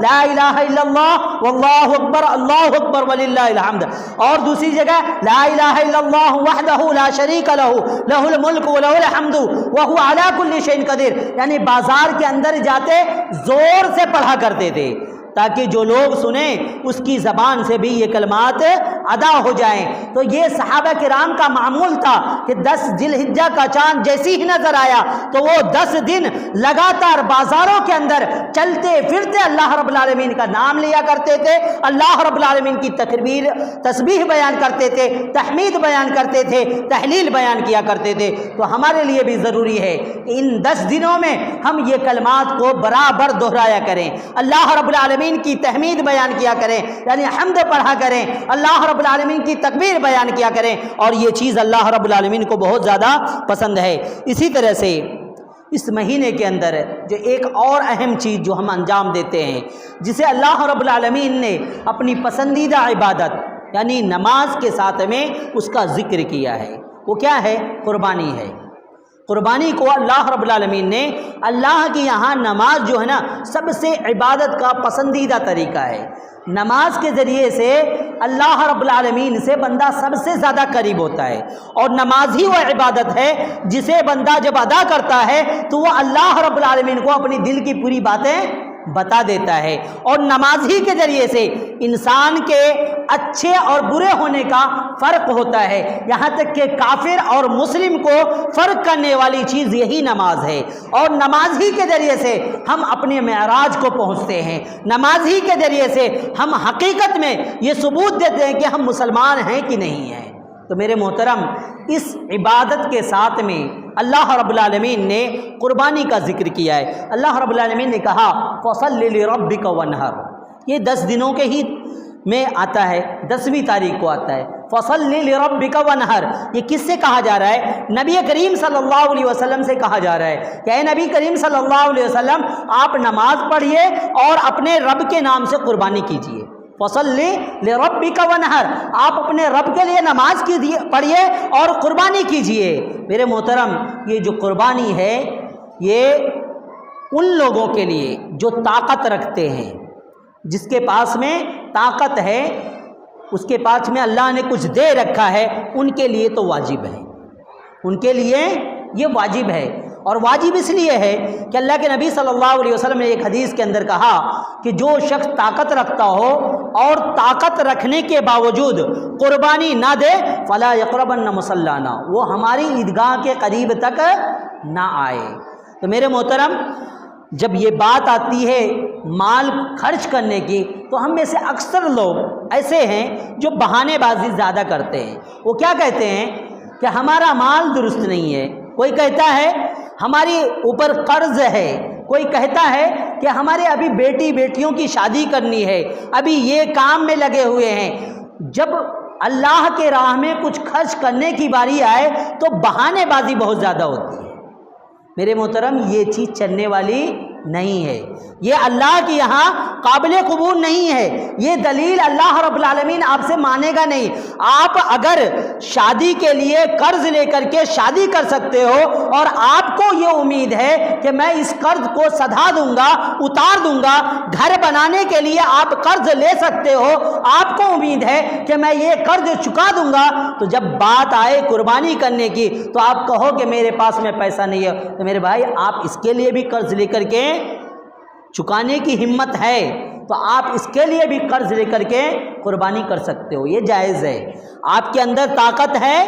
لا الہ الا اللہ واللہ اکبر اللہ اکبر وللہ الحمد، اور دوسری جگہ لا الہ الا اللہ وحدہ لا شریک لہ لہ الملک ولہ الحمد وہو علی کل شیء قدیر، یعنی بازار کے اندر جاتے زور سے پڑھا کرتے تھے تاکہ جو لوگ سنیں اس کی زبان سے بھی یہ کلمات ادا ہو جائیں۔ تو یہ صحابہ کرام کا معمول تھا کہ 10 ذی الحجہ کا چاند جیسی ہی نظر آیا تو وہ 10 دن لگاتار بازاروں کے اندر چلتے پھرتے اللہ رب العالمین کا نام لیا کرتے تھے، اللہ رب العالمین کی تسبیح بیان کرتے تھے، تحمید بیان کرتے تھے، تحلیل بیان کیا کرتے تھے۔ تو ہمارے لیے بھی ضروری ہے کہ ان 10 دنوں میں ہم یہ کلمات کو برابر دہرایا کریں، اللہ رب العالمین کی تحمید بیان کیا کریں، یعنی حمد پڑھا کریں، اللہ رب العالمین کی تکبیر بیان کیا کریں، اور یہ چیز اللہ رب العالمین کو بہت زیادہ پسند ہے۔ اسی طرح سے اس مہینے کے اندر جو ایک اور اہم چیز جو ہم انجام دیتے ہیں، جسے اللہ رب العالمین نے اپنی پسندیدہ عبادت یعنی نماز کے ساتھ میں اس کا ذکر کیا ہے، وہ کیا ہے؟ قربانی ہے۔ قربانی کو اللہ رب العالمین نے اللہ کی یہاں نماز جو ہے نا سب سے عبادت کا پسندیدہ طریقہ ہے، نماز کے ذریعے سے اللہ رب العالمین سے بندہ سب سے زیادہ قریب ہوتا ہے، اور نماز ہی وہ عبادت ہے جسے بندہ جب ادا کرتا ہے تو وہ اللہ رب العالمین کو اپنی دل کی پوری باتیں بتا دیتا ہے، اور نماز ہی کے ذریعے سے انسان کے اچھے اور برے ہونے کا فرق ہوتا ہے، یہاں تک کہ کافر اور مسلم کو فرق کرنے والی چیز یہی نماز ہے، اور نماز ہی کے ذریعے سے ہم اپنے معراج کو پہنچتے ہیں، نماز ہی کے ذریعے سے ہم حقیقت میں یہ ثبوت دیتے ہیں کہ ہم مسلمان ہیں کہ نہیں ہیں۔ تو میرے محترم، اس عبادت کے ساتھ میں اللہ رب العالمین نے قربانی کا ذکر کیا ہے۔ اللہ رب العالمین نے کہا فَصَلِّ لِرَبِّكَ وَانْحَرْ، یہ 10 دنوں کے ہی میں آتا ہے، 10ویں تاریخ کو آتا ہے فَصَلِّ لِرَبِّكَ وَانْحَرْ۔ یہ کس سے کہا جا رہا ہے؟ نبی کریم صلی اللہ علیہ وسلم سے کہا جا رہا ہے کہ اے نبی کریم صلی اللہ علیہ وسلم، آپ نماز پڑھیے اور اپنے رب کے نام سے قربانی کیجیے۔ فَصَلِّ لِرَبِّكَ وَانْحَرْ، آپ اپنے رب کے لیے نماز پڑھیے اور قربانی کیجیے۔ میرے محترم، یہ جو قربانی ہے یہ ان لوگوں کے لیے جو طاقت رکھتے ہیں، جس کے پاس میں طاقت ہے، اس کے پاس میں اللہ نے کچھ دے رکھا ہے، ان کے لیے تو واجب ہے، ان کے لیے یہ واجب ہے۔ اور واجب اس لیے ہے کہ اللہ کے نبی صلی اللہ علیہ وسلم نے ایک حدیث کے اندر کہا کہ جو شخص طاقت رکھتا ہو اور طاقت رکھنے کے باوجود قربانی نہ دے فلا یقربن مصلانا، وہ ہماری عیدگاہ کے قریب تک نہ آئے۔ تو میرے محترم، جب یہ بات آتی ہے مال خرچ کرنے کی، تو ہم میں سے اکثر لوگ ایسے ہیں جو بہانے بازی زیادہ کرتے ہیں۔ وہ کیا کہتے ہیں کہ ہمارا مال درست نہیں ہے، کوئی کہتا ہے ہماری اوپر قرض ہے، کوئی کہتا ہے کہ ہمارے ابھی بیٹی بیٹیوں کی شادی کرنی ہے، ابھی یہ کام میں لگے ہوئے ہیں۔ جب اللہ کے راہ میں کچھ خرچ کرنے کی باری آئے تو بہانے بازی بہت زیادہ ہوتی ہے۔ میرے محترم، یہ چیز چلنے والی نہیں ہے، یہ اللہ کے یہاں قابل قبول نہیں ہے، یہ دلیل اللہ رب العالمین آپ سے مانے گا نہیں۔ آپ اگر شادی کے لیے قرض لے کر کے شادی کر سکتے ہو اور آپ کو یہ امید ہے کہ میں اس قرض کو سدھا دوں گا، اتار دوں گا، گھر بنانے کے لیے آپ قرض لے سکتے ہو، آپ کو امید ہے کہ میں یہ قرض چکا دوں گا، تو جب بات آئے قربانی کرنے کی تو آپ کہو کہ میرے پاس میں پیسہ نہیں ہے، تو میرے بھائی آپ اس کے لیے بھی قرض لے کر کے چکانے کی ہمت ہے تو آپ اس کے لیے بھی قرض لے کر کے قربانی کر سکتے ہو، یہ جائز ہے۔ آپ کے اندر طاقت ہے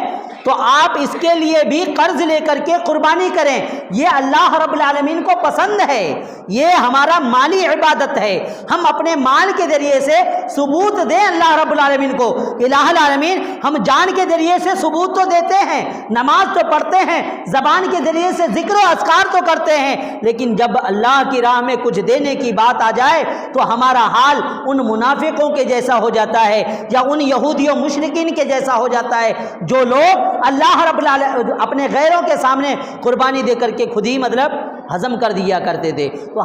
تو آپ اس کے لیے بھی قرض لے کر کے قربانی کریں، یہ اللہ رب العالمین کو پسند ہے، یہ ہمارا مالی عبادت ہے۔ ہم اپنے مال کے ذریعے سے ثبوت دیں اللہ رب العالمین کو کہ الہ العالمین، ہم جان کے ذریعے سے ثبوت تو دیتے ہیں، نماز تو پڑھتے ہیں، زبان کے ذریعے سے ذکر و اذکار تو کرتے ہیں، لیکن جب اللہ کی راہ میں کچھ دینے کی بات آ جائے تو ہمارا حال ان منافقوں کے جیسا ہو جاتا ہے یا ان یہودیوں مشرکین کے جیسا ہو جاتا ہے جو لوگ اللہ رب العالمین اپنے غیروں کے سامنے قربانی دے کر کے خود ہی مطلب ہضم کر دیا کرتے تھے۔ تو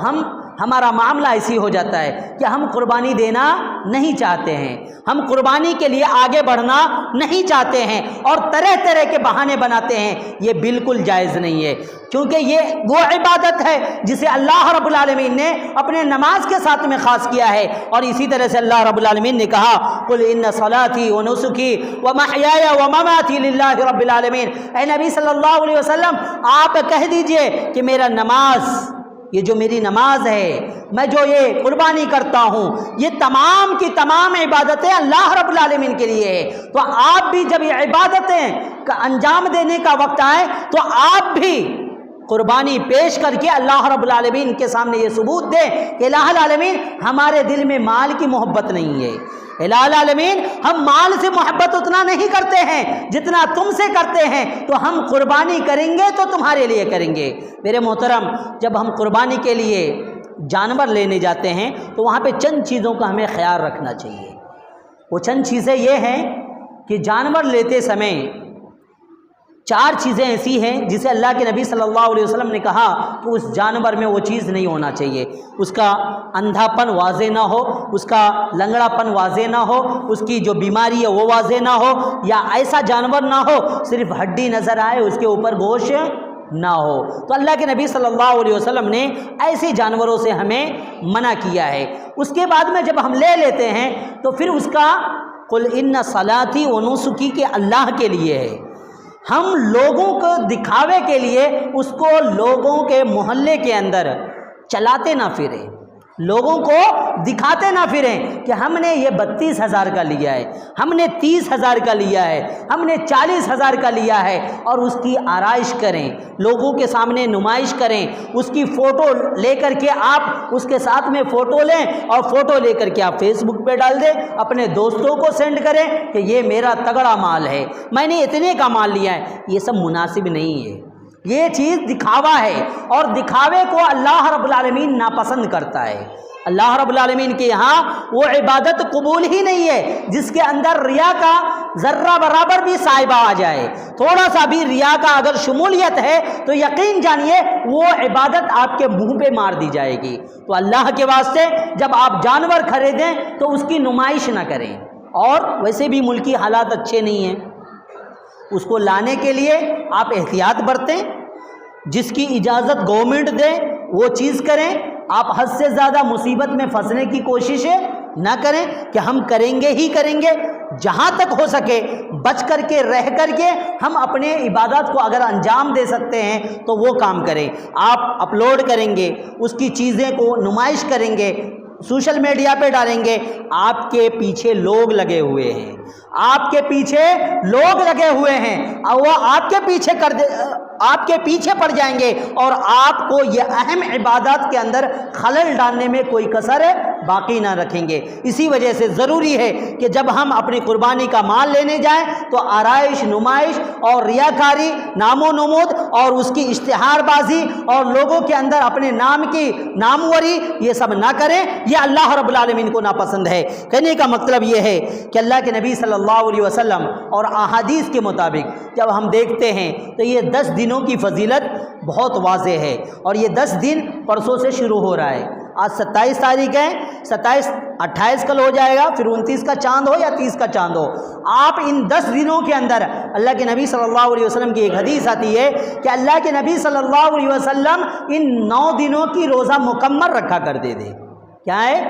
ہمارا معاملہ ایسی ہو جاتا ہے کہ ہم قربانی دینا نہیں چاہتے ہیں، ہم قربانی کے لیے آگے بڑھنا نہیں چاہتے ہیں اور طرح طرح کے بہانے بناتے ہیں، یہ بالکل جائز نہیں ہے، کیونکہ یہ وہ عبادت ہے جسے اللہ رب العالمین نے اپنے نماز کے ساتھ میں خاص کیا ہے۔ اور اسی طرح سے اللہ رب العالمین نے کہا قل ان صلاتی و نسکی و محیای و مماتی للہ رب العالمین، اے نبی صلی اللہ علیہ وسلم آپ کہہ دیجئے کہ میرا نماز، یہ جو میری نماز ہے، میں جو یہ قربانی کرتا ہوں، یہ تمام کی تمام عبادتیں اللہ رب العالمین کے لیے ہے۔ تو آپ بھی جب یہ عبادتیں کا انجام دینے کا وقت آئے تو آپ بھی قربانی پیش کر کے اللہ رب العالمین کے سامنے یہ ثبوت دیں کہ الہ العالمین ہمارے دل میں مال کی محبت نہیں ہے، الہ العالمین ہم مال سے محبت اتنا نہیں کرتے ہیں جتنا تم سے کرتے ہیں، تو ہم قربانی کریں گے تو تمہارے لیے کریں گے۔ میرے محترم، جب ہم قربانی کے لیے جانور لینے جاتے ہیں تو وہاں پہ چند چیزوں کا ہمیں خیال رکھنا چاہیے۔ وہ چند چیزیں یہ ہیں کہ جانور لیتے سمے 4 چیزیں ایسی ہیں جسے اللہ کے نبی صلی اللہ علیہ وسلم نے کہا کہ اس جانور میں وہ چیز نہیں ہونا چاہیے، اس کا اندھا پن واضح نہ ہو، اس کا لنگڑا پن واضح نہ ہو، اس کی جو بیماری ہے وہ واضح نہ ہو، یا ایسا جانور نہ ہو صرف ہڈی نظر آئے، اس کے اوپر گوشت نہ ہو۔ تو اللہ کے نبی صلی اللہ علیہ وسلم نے ایسے جانوروں سے ہمیں منع کیا ہے۔ اس کے بعد میں جب ہم لے لیتے ہیں تو پھر اس کا قل ان صلاتی و نسکی کے اللہ کے لیے ہے، ہم لوگوں کو دکھاوے کے لیے اس کو لوگوں کے محلے کے اندر چلاتے نہ پھریں، لوگوں کو دکھاتے نہ پھریں کہ ہم نے یہ 32,000 کا لیا ہے، ہم نے 30,000 کا لیا ہے، ہم نے 40,000 کا لیا ہے، اور اس کی آرائش کریں، لوگوں کے سامنے نمائش کریں، اس کی فوٹو لے کر کے آپ اس کے ساتھ میں فوٹو لیں اور فوٹو لے کر کے آپ فیس بک پہ ڈال دیں، اپنے دوستوں کو سینڈ کریں کہ یہ میرا تگڑا مال ہے، میں نے اتنے کا مال لیا ہے۔ یہ سب مناسب نہیں ہے، یہ چیز دکھاوا ہے، اور دکھاوے کو اللہ رب العالمین ناپسند کرتا ہے۔ اللہ رب العالمین کے یہاں وہ عبادت قبول ہی نہیں ہے جس کے اندر ریا کا ذرہ برابر بھی سائبہ آ جائے، تھوڑا سا بھی ریا کا اگر شمولیت ہے تو یقین جانیے وہ عبادت آپ کے منہ پہ مار دی جائے گی۔ تو اللہ کے واسطے جب آپ جانور خریدیں تو اس کی نمائش نہ کریں، اور ویسے بھی ملکی حالات اچھے نہیں ہیں، اس کو لانے کے لیے آپ احتیاط برتیں، جس کی اجازت گورنمنٹ دے وہ چیز کریں، آپ حد سے زیادہ مصیبت میں پھنسنے کی کوشش نہ کریں کہ ہم کریں گے ہی کریں گے۔ جہاں تک ہو سکے بچ کر کے رہ کر کے ہم اپنے عبادات کو اگر انجام دے سکتے ہیں تو وہ کام کریں۔ آپ اپلوڈ کریں گے، اس کی چیزیں کو نمائش کریں گے، سوشل میڈیا پہ ڈالیں گے، آپ کے پیچھے لوگ لگے ہوئے ہیں، آپ کے پیچھے لوگ لگے ہوئے ہیں، اور وہ آپ کے پیچھے پڑ جائیں گے، اور آپ کو یہ اہم عبادات کے اندر خلل ڈالنے میں کوئی کسر باقی نہ رکھیں گے۔ اسی وجہ سے ضروری ہے کہ جب ہم اپنی قربانی کا مال لینے جائیں تو آرائش، نمائش اور ریاکاری، نام و نمود اور اس کی اشتہار بازی اور لوگوں کے اندر اپنے نام کی ناموری، یہ سب نہ کریں، یہ اللہ رب العالمین کو ناپسند ہے۔ کہنے کا مطلب یہ ہے کہ اللہ کے نبی صلی اللہ علیہ وسلم اور احادیث کے مطابق جب ہم دیکھتے ہیں تو یہ 10 دنوں کی فضیلت بہت واضح ہے، اور یہ 10 دن پرسوں سے شروع ہو رہا ہے۔ آج 27 تاریخ ہے، 27 28 کل ہو جائے گا، پھر 29 کا چاند ہو یا 30 کا چاند ہو، آپ ان 10 دنوں کے اندر اللہ کے نبی صلی اللہ علیہ وسلم کی ایک حدیث آتی ہے کہ اللہ کے نبی صلی اللہ علیہ وسلم ان 9 دنوں کی روزہ مکمل رکھا کرتے تھے۔ کیا ہے؟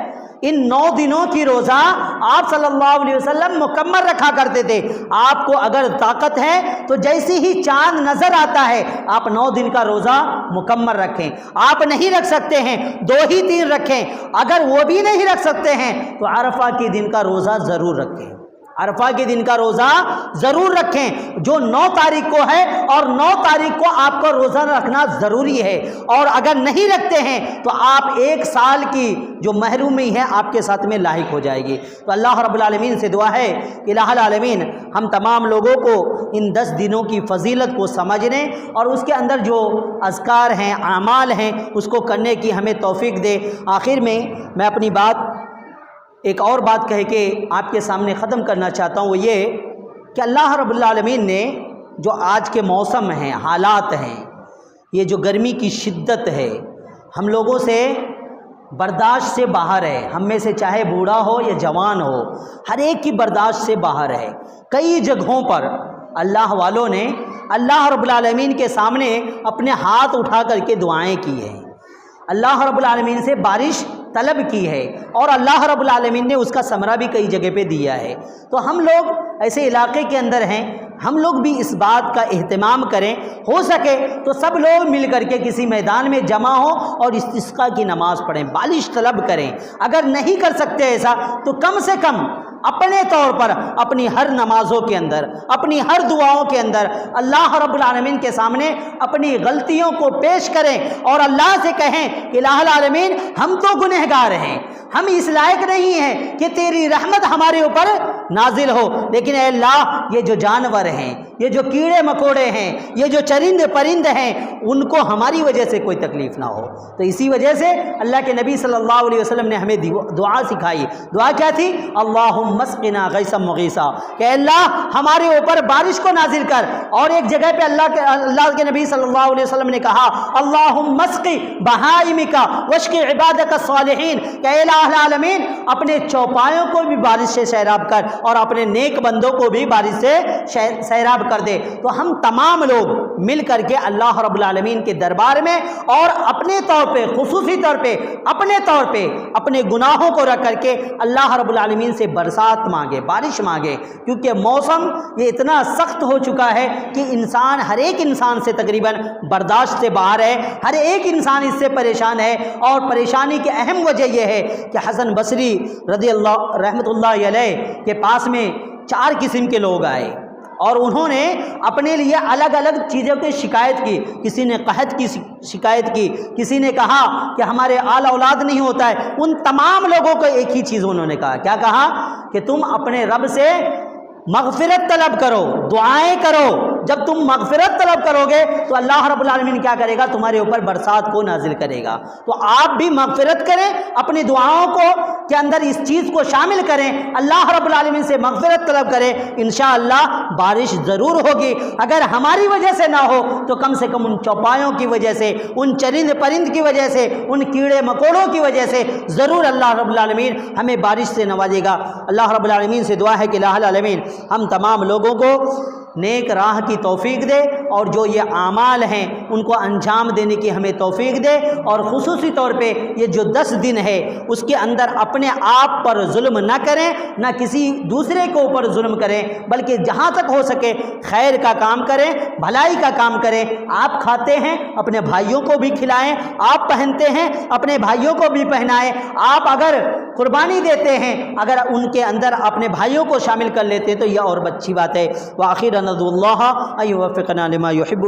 ان 9 دنوں کی روزہ آپ صلی اللہ علیہ وسلم مکمل رکھا کرتے تھے۔ آپ کو اگر طاقت ہے تو جیسے ہی چاند نظر آتا ہے آپ 9 دن کا روزہ مکمل رکھیں۔ آپ نہیں رکھ سکتے ہیں 2 ہی 3 رکھیں، اگر وہ بھی نہیں رکھ سکتے ہیں تو عرفہ کے دن کا روزہ ضرور رکھیں، عرفہ کے دن کا روزہ ضرور رکھیں جو 9 تاریخ کو ہے، اور 9 تاریخ کو آپ کو روزہ رکھنا ضروری ہے، اور اگر نہیں رکھتے ہیں تو آپ 1 سال کی جو محرومی ہے آپ کے ساتھ میں لاحق ہو جائے گی۔ تو اللہ رب العالمین سے دعا ہے کہ الہ العالمین ہم تمام لوگوں کو ان 10 دنوں کی فضیلت کو سمجھنے اور اس کے اندر جو اذکار ہیں، اعمال ہیں، اس کو کرنے کی ہمیں توفیق دے۔ آخر میں اپنی بات ایک اور بات کہہ کے آپ کے سامنے ختم کرنا چاہتا ہوں، وہ یہ کہ اللہ رب العالمین نے جو آج کے موسم ہیں، حالات ہیں، یہ جو گرمی کی شدت ہے ہم لوگوں سے برداشت سے باہر ہے، ہم میں سے چاہے بوڑھا ہو یا جوان ہو، ہر ایک کی برداشت سے باہر ہے۔ کئی جگہوں پر اللہ والوں نے اللہ رب العالمین کے سامنے اپنے ہاتھ اٹھا کر کے دعائیں کی ہیں، اللہ رب العالمین سے بارش طلب کی ہے، اور اللہ رب العالمین نے اس کا ثمرہ بھی کئی جگہ پہ دیا ہے۔ تو ہم لوگ ایسے علاقے کے اندر ہیں، ہم لوگ بھی اس بات کا اہتمام کریں، ہو سکے تو سب لوگ مل کر کے کسی میدان میں جمع ہوں اور استسقاء کی نماز پڑھیں، بارش طلب کریں۔ اگر نہیں کر سکتے ایسا تو کم سے کم اپنے طور پر اپنی ہر نمازوں کے اندر، اپنی ہر دعاؤں کے اندر اللہ رب العالمین کے سامنے اپنی غلطیوں کو پیش کریں اور اللہ سے کہیں کہ الہ العالمین ہم تو گنہگار ہیں، ہم اس لائق نہیں ہیں کہ تیری رحمت ہمارے اوپر نازل ہو، لیکن اے اللہ یہ جو جانور ہیں، یہ جو کیڑے مکوڑے ہیں، یہ جو چرند پرند ہیں، ان کو ہماری وجہ سے کوئی تکلیف نہ ہو۔ تو اسی وجہ سے اللہ کے نبی صلی اللہ علیہ وسلم نے ہمیں دعا سکھائی۔ دعا کیا تھی؟ اللہم اسقنا غیثا مغیثا، کہ اللہ ہمارے اوپر بارش کو نازل کر۔ اور ایک جگہ پہ اللہ کے نبی صلی اللہ علیہ وسلم نے کہا اللہم اسقی بہائمک واشقی عبادک الصالحین، کہ اے الہ العالمین اپنے چوپایوں کو بھی بارش سے سیراب کر اور اپنے نیک بندوں کو بھی بارش سے سیراب کامیاب کر دے۔ تو ہم تمام لوگ مل کر کے اللہ رب العالمین کے دربار میں اور اپنے طور پہ، خصوصی طور پہ اپنے گناہوں کو رکھ کر کے اللہ رب العالمین سے برسات مانگے، بارش مانگے، کیونکہ موسم یہ اتنا سخت ہو چکا ہے کہ ہر ایک انسان سے تقریباً برداشت سے باہر ہے، ہر ایک انسان اس سے پریشان ہے۔ اور پریشانی کی اہم وجہ یہ ہے کہ حسن بصری رحمۃ اللہ علیہ کے پاس میں 4 قسم کے لوگ آئے اور انہوں نے اپنے لیے الگ الگ چیزوں کی شکایت کی۔ کسی نے قحط کی شکایت کی، کسی نے کہا کہ ہمارے آل اولاد نہیں ہوتا ہے۔ ان تمام لوگوں کو ایک ہی چیز انہوں نے کہا، کیا کہا؟ کہ تم اپنے رب سے مغفرت طلب کرو، دعائیں کرو۔ جب تم مغفرت طلب کرو گے تو اللہ رب العالمین کیا کرے گا؟ تمہارے اوپر برسات کو نازل کرے گا۔ تو آپ بھی مغفرت کریں، اپنی دعاؤں کو کے اندر اس چیز کو شامل کریں، اللہ رب العالمین سے مغفرت طلب کریں، انشاءاللہ بارش ضرور ہوگی۔ اگر ہماری وجہ سے نہ ہو تو کم سے کم ان چوپایوں کی وجہ سے، ان چرند پرند کی وجہ سے، ان کیڑے مکوڑوں کی وجہ سے ضرور اللہ رب العالمین ہمیں بارش سے نوازے گا۔ اللہ رب العالمین سے دعا ہے کہ الہ العالمین ہم تمام لوگوں کو نیک راہ کی توفیق دے، اور جو یہ اعمال ہیں ان کو انجام دینے کی ہمیں توفیق دے، اور خصوصی طور پہ یہ جو 10 دن ہے اس کے اندر اپنے آپ پر ظلم نہ کریں، نہ کسی دوسرے کے اوپر ظلم کریں، بلکہ جہاں تک ہو سکے خیر کا کام کریں، بھلائی کا کام کریں۔ آپ کھاتے ہیں اپنے بھائیوں کو بھی کھلائیں، آپ پہنتے ہیں اپنے بھائیوں کو بھی پہنائیں، آپ اگر قربانی دیتے ہیں اگر ان کے اندر اپنے بھائیوں کو شامل کر لیتے تو یہ اور اچھی بات ہے۔ وآخر ندعو اللہ ان یوفقنا لما یحب